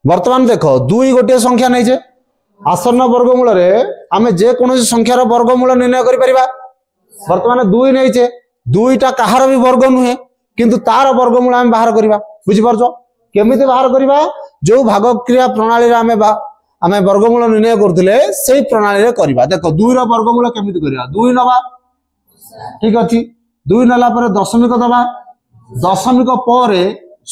वर्तमान देख दुई गोटे संख्या नहीं छे आसन्न वर्गमूल रे आमे जे कोनोसी संख्यार वर्गमूल निर्णय करि परिबा। वर्तमान दुई नहीं छे दुईटा कहार भी वर्ग नुहे किंतु तार वर्गमूल आमे बाहर करिबा। बुझि परछो केमिति बाहर करिबा जो भाग क्रिया प्रणाली रे आमे वर्गमूल निर्णय करथिले सेही प्रणाली रे करिबा। देखो दुई रो वर्गमूल केमिति करिबा दुई नबा ठीक अछि दुई नला पर दशमिक दबा दशमिक पर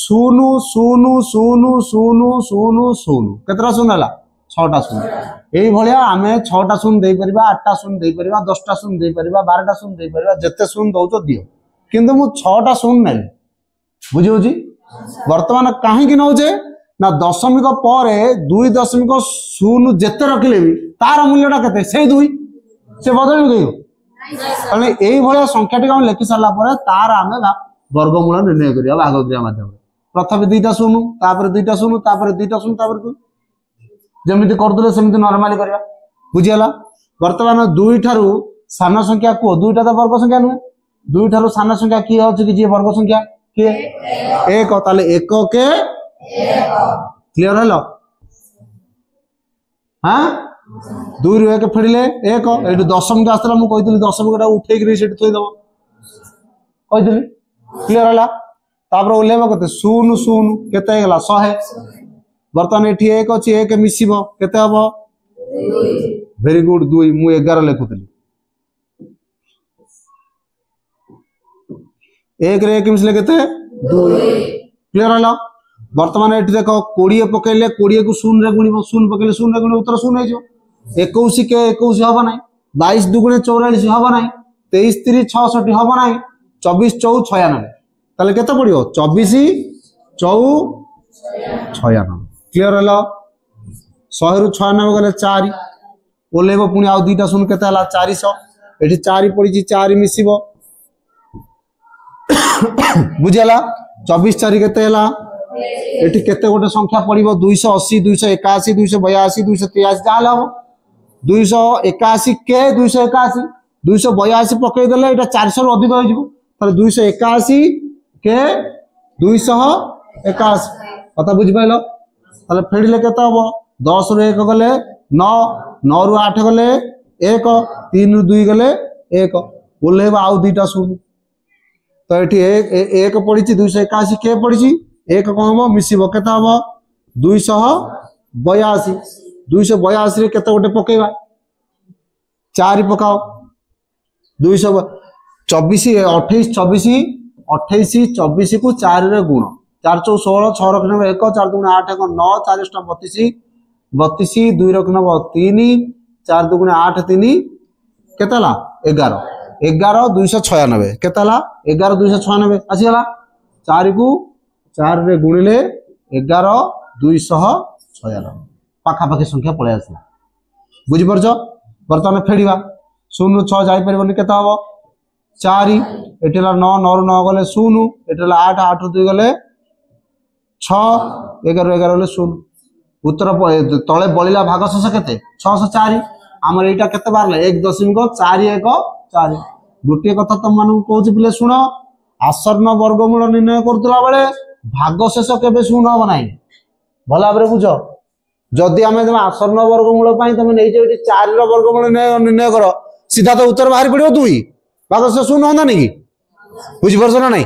शून्य शून्य शून्य शून्य शून्य शून्य केतरा शून्य हला 6टा शून्य एई भलिया आमे 6टा शून्य देई परिबा 8टा शून्य देई परिबा 10टा शून्य देई परिबा 12टा शून्य देई परिबा जत्ते शून्य दउचो दियो किंतु मु 6टा शून्य नै बुझियो जी। वर्तमान काहे कि नउचे ना दशमिक पर 2.0 जत्ते रखिले भी तार मूल्यटा केते से 2 से बदल गयो अने एई भलिया संख्याटी हम लिखि सारला पर तार आमे वर्गमूल निर्णय करिया भाग क्रिया माध्यम प्रथम 2टा शून्य तापर 2टा शून्य तापर 2टा शून्य तापर 2 जमिति करदले सेमिति नॉर्मली करिया बुझियला। वर्तमान 2 ठारू सान संख्या को 2टा तो वर्ग संख्या नु 2 ठारू सान संख्या की होछि कि जे वर्ग संख्या के 1 ताले 1 के 1 क्लियर हलो हां 2 रु 1 फेडिले 1 एटु दशमिक आस्तला मु कहितली दशमिकटा उठेइ कि सेट थोइ दबो कहितली क्लियर हला तापर उलेबो कते 0 0 केते हेला 100 वर्तमान एठी 1 अछि 1 मिसिबो केते हबो वेरी गुड 2 मु 11 लेखुतली 1 रे 1 मिसले केते 2 क्लियर हला। वर्तमान एठी देखो 20 पकेले 20 को 0 रे गुणिबो 0 पकेले 0 रे गुणिबो उत्तर 0 हे जो 21 के 21 हबो नै 22 दुगुणे 44 हबो नै 23 3 66 हबो नै 24 4 96 ताले केते पडियो 24 4 96 क्लियर हला 100 रु 96 गले 4 ओलेबो पुनी आ 2टा शून्य केते हला 400 एठी 4 पड़ी 4 मिसिबो बुझियला 24 4 केते हला एठी केते गोटे संख्या पड़िबो 280 281 282 283 जाल हो 281 के 281 282 पकई देले एटा 400 रु अधिक हो जिवो ताले 281 के 281 कथा बुझि पाइलो ताले फेडिले केते हबो 10 रु 1 गले 9 9 रु 8 गले 1 3 रु 2 गले 1 बोलेबा आउ 2टा शून्य तो एठी 1 पड़ी 281 के पड़ी 1 कोन हो मिसिबो केता हो 282 282 रे केते गोटे पकेबा 4 पकाओ 224 28 24 28 24 को 4 रे गुण 4 4 16 6 रखने 1 4 2 8 1 9 4 32 32 2 रखने 3 4 2 8 3 केतला 11 11 296 केतला 11 296 आसी गला 4 को 4 रे गुणिले 11 296 पाखा पाखी संख्या पळे आसला बुझि परछो। वर्तमान फेडिबा 0 6 जाई परबोनी केता हबो 4 एटेला 9 9 रु 9 गले 0 एटेला 8 8 रु 2 गले 6 11 11 गले 0 उत्तर तळे बळिला भाग शेष केते 604 हमर एटा केते बारले 1.41 गोटे कथा तुम मानू कहूची पिले शुण आसन्न वर्गमूल निर्णय करतला बेले भाग शेष केबे शून्य हो नाही भला भाबरे बुझ जदि आमे तुम आसन्न वर्गमूल पई तुम नै जे 4 रो वर्गमूल निर्णय करो सीधा तो उत्तर बाहर पड़ियो 2 भाग शेष शून्य होना नहीं बुझि परछ ना नहीं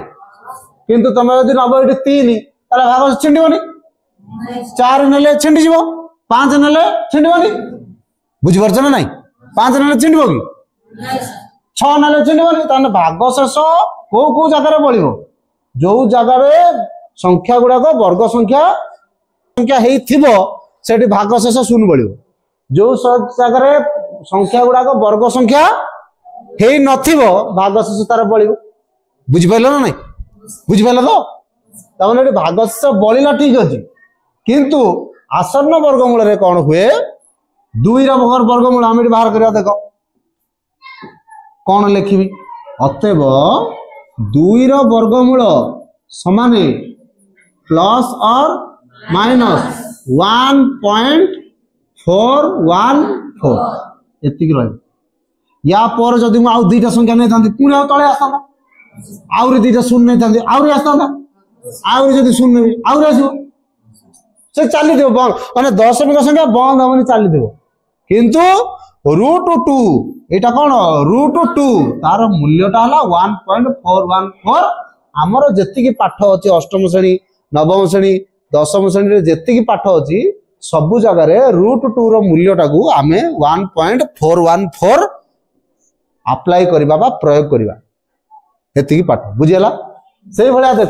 किंतु तुम यदि नबो एटी 3 ताले भाग शेष छिंडिबोनी 4 नेले छिंडी जीवो 5 नेले छिंडिबोनी बुझि परछ ना नहीं 5 नेले छिंडिबो कि 6 नेले छिंडिबोनी ताने भाग शेष को जगह बलिबो जो जगह रे संख्या गुडा को वर्ग संख्या हेई थिबो सेठी भाग शेष शून्य बलिबो जो जगह रे संख्या गुडा को वर्ग संख्या हेई नथिबो भाग शेष तार बलिबो बुझि पाइलो ना नहीं बुझि पाइलो तो तमने एठी भाग शेष बलिला ठीक अछि किंतु आसन्न वर्गमूल रे कोन हुए 2 रा वर्गमूल हम एठी बाहर करिया देखो कोन लिखिबी अतएव 2 रा वर्गमूल समान प्लस और माइनस 1.414 एतिक रही या पर जदि मु आउ 2टा संख्या नै थांती पुणी आउ तळे आसता आउरी 2टा शून्य नै थांती आउरी आसता आउरी जदि शून्य आउरी आसीबो से चली बंद माने दशमिक संख्या बंद हमनी चली किंतु √2 एटा कौन √2 तार मूल्यटा हला 1.414 आमर जेतिकी पाठ अछि अष्टम श्रेणी नवम श्रेणी दशम श्रेणी जेतिकी पाठ अछि सबु जगह रे √2 रो मूल्यटा को आमे 1.414 अप्लाई करबा बा प्रयोग करबा एतिकी पाठ बुझियला से भलिया देख